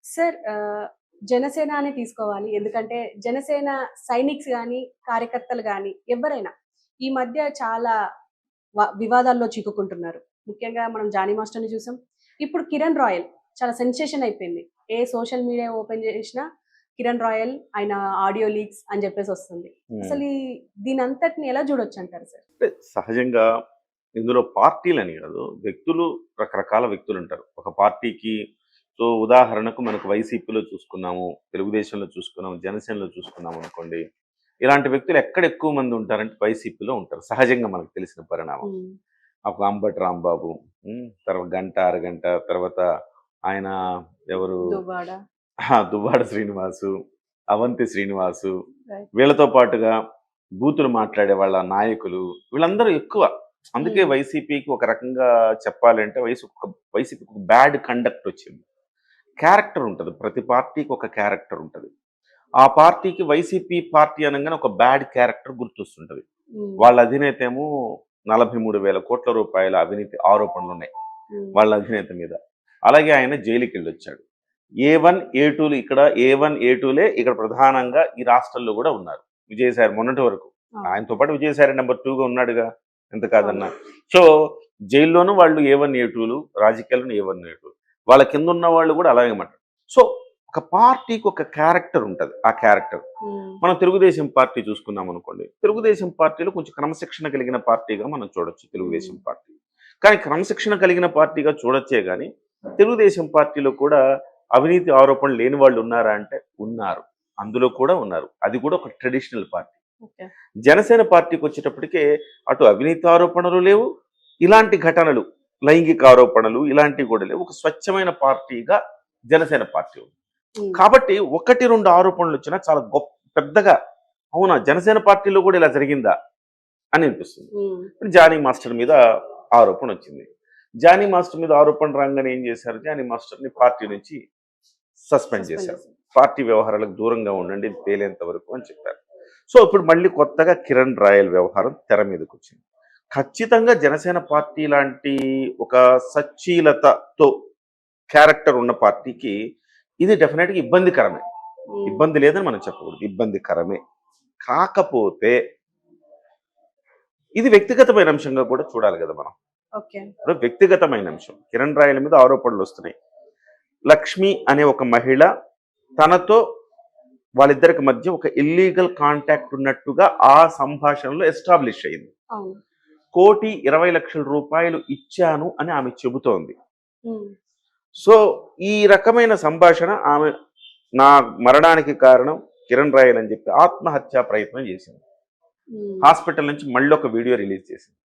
Sir Janasena అని తీసుకోవాలి. ఎందుకంటే జనసేన సైనిక్స్ గాని, కార్యకర్తలు గాని ఎవ్వరైనా ఈ మధ్య చాలా వివాదాల్లో చిక్కుకుంటున్నారు. ముఖ్యంగా మనం 'జానీ మాస్టర్‌ని' చూసాం. ఇప్పుడు 'కిరణ్ రాయల్' చాలా సెన్సేషన్ అయిపోయింది. ఏ సోషల్ మీడియా ఓపెన్ చేసినా 'కిరణ్ రాయల్' ఆయన ఆడియో లీక్స్ అని చెప్పేసి వస్తుంది. హ్మ్. అసలు దీనంతటిని ఎలా చూడొచ్చంటారు సార్? అంటే సహజంగా ఇందులో పార్టీలని కాదు. వ్యక్తులు రకరకాల వ్యక్తులుంటారు. ఒక పార్టీకి ఉదాహరణకు మనకు వైసీపీలో చూసుకున్నాము, తెలుగుదేశంలో చూసుకున్నాము, జనసేనలో చూసుకున్నామనుకోండి. ఇలాంటి వ్యక్తులు ఎక్కడ ఎక్కువ మంది ఉంటారంటే వైసీపీలో ఉంటారు. సహజంగా మనకు తెలిసిన పరిణామం. హ్మ్. అప్పుడు అంబటి రాంబాబు, తర్వాత గంట, అరగంట తర్వాత ఆయన ఎవరు 'దువ్వాడ'. దువ్వాడ శ్రీనివాసు, అవంతి శ్రీనివాసు, రైట్. వీళ్ళతో పాటుగా బూతులు మాట్లాడే వాళ్ళ నాయకులు వీళ్ళందరూ ఎక్కువ. అందుకే హ్మ్. వైసీపీకి ఒక రకంగా చెప్పాలంటే వైసీపీకి ఒక బ్యాడ్ కండక్ట్ వచ్చింది. క్యారెక్టర్ ఉంటది. ప్రతి పార్టీకి ఒక క్యారెక్టర్ ఉంటది. ఆ పార్టీకి వైసీపీ పార్టీ అనంగానే ఒక బ్యాడ్ క్యారెక్టర్ గుర్తొస్తుంటది. హ్మ్. వాళ్ళ అధినేత ఏమో 43,000 కోట్ల రూపాయల అవినీతి ఆరోపణలున్నాయి హ్మ్. వాళ్ళ అధినేత మీద. అలాగే ఆయన జైలుకెళ్ళొచ్చాడు. ఏ1, ఏ2లు ఇక్కడ ఏ1, ఏ2లే ఇక్కడ ప్రధానంగా ఈ రాష్ట్రాల్లో గూడా ఉన్నారు. విజయసాయి మొన్నటి వరకు. అవును. ఆయనతో పాటు విజయసాయి నంబర్ 2గా ఉన్నాడుగా. ఎంత అవును. కాదన్నా. సో, జైల్లోనూ వాళ్ళు ఏ1, ఏ2లు, రాజకీయాల్లోను ఏ1, ఏ2. వాళ్ళ కిందున్న వాళ్ళు గూడా అలాగే మాట. సో, ఒక పార్టీకి ఒక క్యారెక్టర్ ఉంటది. ఆ క్యారెక్టర్. హ్మ్. మనం తెలుగుదేశం పార్టీ చూసుకున్నామనుకోండి. తెలుగుదేశం పార్టీలో కొంచెం క్రమశిక్షణ కలిగిన పార్టీగా మనం చూడొచ్చు హ్మ్. తెలుగుదేశం పార్టీ. కానీ క్రమశిక్షణ కలిగిన పార్టీగా చూడొచ్చే గానీ, తెలుగుదేశం పార్టీలో కూడా అవినీతి ఆరోపణలు లేని వాళ్ళు ఉన్నారా అంటే ఉన్నారు. అందులో కూడా ఉన్నారు. అది కూడా ఒక ట్రెడిషనల్ పార్టీ. ఓకే. జనసేన పార్టీకొచ్చేటప్పటికే అటు అవినీతి ఆరోపణలు లేవు, ఇలాంటి ఘటనలు, లైంగిక ఆరోపణలు ఇలాంటివి కూడా లేవు. ఒక స్వచ్ఛమైన పార్టీగా జనసేన పార్టీ ఉంది. హ్మ్. కాబట్టి 1, 2 ఆరోపణలొచ్చినా చాలా పెద్దగా అవునా! జనసేన పార్టీలో కూడా ఇలా జరిగిందా? అని అనిపిస్తుంది. హ్మ్. ఇప్పుడు జానీ మాస్టర్ మీద ఆరోపణొచ్చింది. జానీ మాస్టర్ మీద ఆరోపణ రాంగానే ఏం చేశారు? జానీ మాస్టర్‌ని పార్టీ నుంచి సస్పెండ్ సస్పెండ్ చేశారు. చేశారు. పార్టీ వ్యవహారాలకు దూరంగా ఉండండి ఇది తేలేంత వరకు అని చెప్పారు. సో, ఇప్పుడు మళ్ళీ కొత్తగా కిరణ్ రాయల్ వ్యవహారం తెర మీదకొచ్చింది. ఖచ్చితంగా జనసేన పార్టీ లాంటి ఒక సచ్చీలతతో క్యారెక్టర్ ఉన్న పార్టీకి ఇది డెఫినెట్‌గా ఇబ్బందికరమే. హ్మ్. ఇబ్బంది లేదని మనం చెప్పకూడదు. ఇబ్బందికరమే. కాకపోతే ఇది వ్యక్తిగతమైన అంశంగా కూడా చూడాలి గదా మనం. ఓకే. ఇప్పుడు వ్యక్తిగతమైన అంశం. కిరణ్ రాయల మీద ఆరోపణలొస్తున్నాయి. లక్ష్మి అనే ఒక మహిళ తనతో వాళ్ళిద్దరికి మధ్య ఒక ఇల్లీగల్ కాంటాక్ట్ ఉన్నట్టుగా ఆ సంభాషణలో ఎస్టాబ్లిష్ అయింది. అవును. 1,20,00,000 ఇచ్చాను అని ఆమె చెబుతోంది. హ్మ్. సో, ఈ రకమైన సంభాషణ ఆమె నా మరణానికి కారణం కిరణ్ రాయల్ అని చెప్పి ఆత్మహత్యా ప్రయత్నం చేసింది. హ్మ్. హాస్పిటల్ నుంచి మళ్ళొక వీడియో రిలీజ్ చేసింది.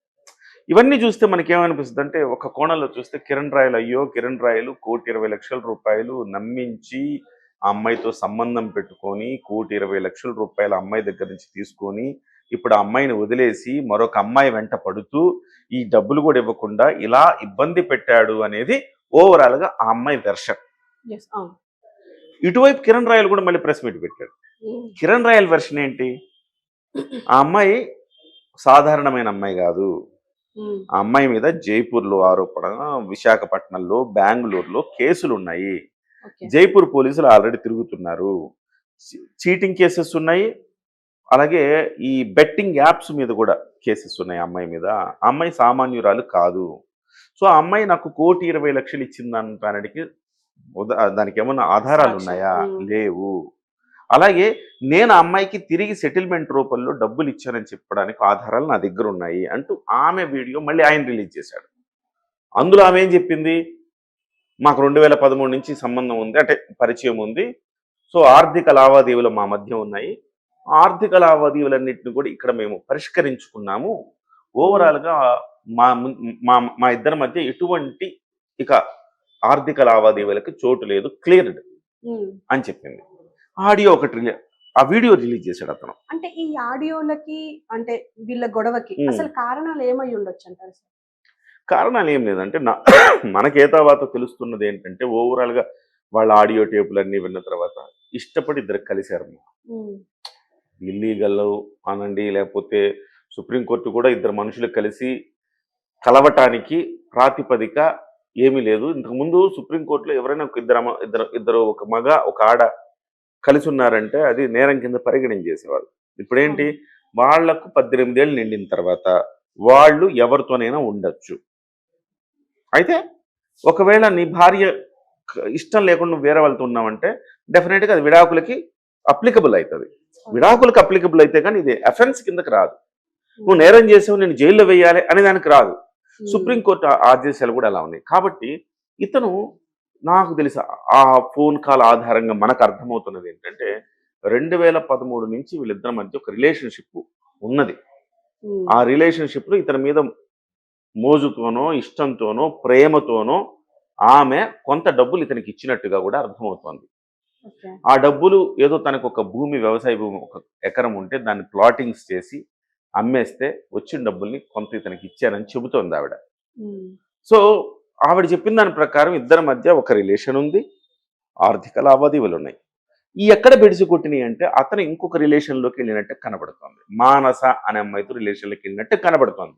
ఇవన్నీ చూస్తే మనకేమనిపిస్తదంటే, ఒక కోణంలో చూస్తే కిరణ్ రాయల్ అయ్యో! కిరణ్ రాయల్ రూ. 1,20,00,000 నమ్మించి, ఆ అమ్మాయితో సంబంధం పెట్టుకొని, రూ. 1,20,00,000 అమ్మాయి దగ్గర నుంచి తీసుకొని, ఇప్పుడు ఆ అమ్మాయిని వదిలేసి, మరొక అమ్మాయి వెంట పడుతూ, ఈ డబ్బులు గూడా ఇవ్వకుండా ఇలా ఇబ్బంది పెట్టాడు అనేది ఓవరాల్‌గా ఆ అమ్మాయి వెర్షన్. యెస్. అవును. ఇటువైపు కిరణ్ రాయల్ గూడా మళ్ళీ ప్రెస్ మీట్ పెట్టాడు. హ్మ్. కిరణ్ రాయల్ వెర్షన్ ఏంటి? ఆ అమ్మాయి సాధారణమైన అమ్మాయి గాదు. హ్మ్. ఆ అమ్మాయి మీద జైపూర్‌లో ఆరోపణ, విశాఖపట్నంలో, బెంగుళూరులో కేసులున్నాయి. ఓకే. జైపూర్ పోలీసులు ఆల్రెడీ తిరుగుతున్నారు. చీటింగ్ కేసెస్ ఉన్నాయి. అలాగే ఈ బెట్టింగ్ యాప్స్ మీద గూడా కేసెస్ ఉన్నాయి ఆ అమ్మాయి మీద. ఆ అమ్మాయి సామాన్యురాలు కాదు. సో, ఆ అమ్మాయి నాకు 1,20,00,000 ఇచ్చిందనటానికి దానికేమన్నా సాక్ష్యం. ఆధారాలున్నాయా? హ్మ్. లేవు. అలాగే నేను ఆ అమ్మాయికి తిరిగి సెటిల్‌మెంట్ రూపంలో డబ్బులిచ్చానని చెప్పడానికి ఆధారాలు నా దగ్గరున్నాయి అంటూ ఆమె వీడియో మళ్ళీ ఆయన రిలీజ్ చేశాడు. అందులో ఓకే. ఆమె ఏం చెప్పింది? మాకు 2013 నుంచి సంబంధం ఉంది. అంటే పరిచయం ఉంది. సో, ఆర్థిక లావాదేవీలు మా మధ్య ఉన్నాయి. ఆర్థిక లావాదేవీలన్నిటిని కూడా ఇక్కడ మేము పరిష్కరించుకున్నాము. హ్మ్. ఓవరాల్‌గా మా ముం మా మా ఇద్దరి మధ్య ఎటువంటి ఇక ఆర్థిక లావాదేవీలకి చోటు లేదు. క్లియర్డ్ హ్మ్. అని చెప్పింది. ఆడియో ఒకటి ఆ వీడియో రిలీజ్ చేశాడతను. అంటే ఈ ఆడియోలకి అంటే వీళ్ళ గొడవకి హ్మ్. అసలు కారణాలు ఏమై ఉండొచ్చంటారు సార్? కారణాలేం లేదంటే మనకేతావాత తెలుస్తున్నదేంటంటే ఓవరాల్‌గా వాళ్ళ ఆడియో టేపులన్నీ విన్న తర్వాత ఇష్టపడి ఇద్దరు కలిసారు. హ్మ్. ఇల్లీగల్ అనండి లేకపోతే సుప్రీం కోర్ట్ కూడా ఇద్దరు మనుషులు కలిసి కలవటానికి ప్రాతిపదిక ఏమీ లేదు. ఇంతకుముందు సుప్రీంకోర్టులో ఎవరైనా ఒక ఇద్దరు ఒక మగ, ఒక ఆడ కలిసి ఉన్నారంటే అది నేరం కింద పరిగణించేసేవాళ్ళు. ఇప్పుడేంటి అవును. వాళ్లకు 18 ఏళ్ళు నిండిన తర్వాత వాళ్ళు ఎవరితోనైనా ఉండొచ్చు. అయితే ఒకవేళ నీ భార్య ఇష్టం లేకుండా నువ్వు వేరే వాళ్ళతో ఉన్నావంటే డెఫినెట్‌గా అది విడాకులకి అప్లికబుల్ అయితది. విడాకులకు అప్లికబుల్ అయితే కానీ ఇది అఫెన్స్ కిందకి రాదు. నువ్వు నేరం చేసావు నేను జైల్లో వేయాలి అనే దానికి రాదు. సుప్రీంకోర్టు ఆదేశాలు కూడా అలా ఉన్నాయి. కాబట్టి ఇతను నాకు తెలుసు ఆ ఫోన్ కాల్ ఆధారంగా మనకు అర్థమవుతున్నది ఏంటంటే 2013 నుంచి వీళ్ళిద్దరి మధ్య ఒక రిలేషన్‌షిప్ ఉన్నది. ఆ రిలేషన్‌షిప్‌లో ఇతని మీద మోజుతోనో, ఇష్టంతోనో, ప్రేమతోనో ఆమె కొంత డబ్బులు ఇతనికి ఇచ్చినట్టుగా కూడా అర్థమవుతోంది. ఓకే. ఆ డబ్బులు ఏదో తనకు ఒక వ్యవసాయ భూమి ఒక ఎకరం ఉంటే దాన్ని ప్లాటింగ్స్ చేసి అమ్మేస్తే వచ్చిన డబ్బుల్ని కొంత ఇతనికి ఇచ్చానని చెబుతోంది ఆవిడ. సో ఆవిడ చెప్పిన దాని ప్రకారం ఇద్దరి మధ్య ఒక రిలేషన్ ఉంది, ఆర్థిక లావాదేవీలు ఉన్నాయి. ఈ ఎక్కడ బెడిసి కొట్టినాయి అంటే అతను ఇంకొక రిలేషన్లోకి వెళ్ళినట్టు కనబడుతోంది. మానస అనే అమ్మాయితో రిలేషన్లోకి వెళ్ళినట్టు కనబడుతోంది.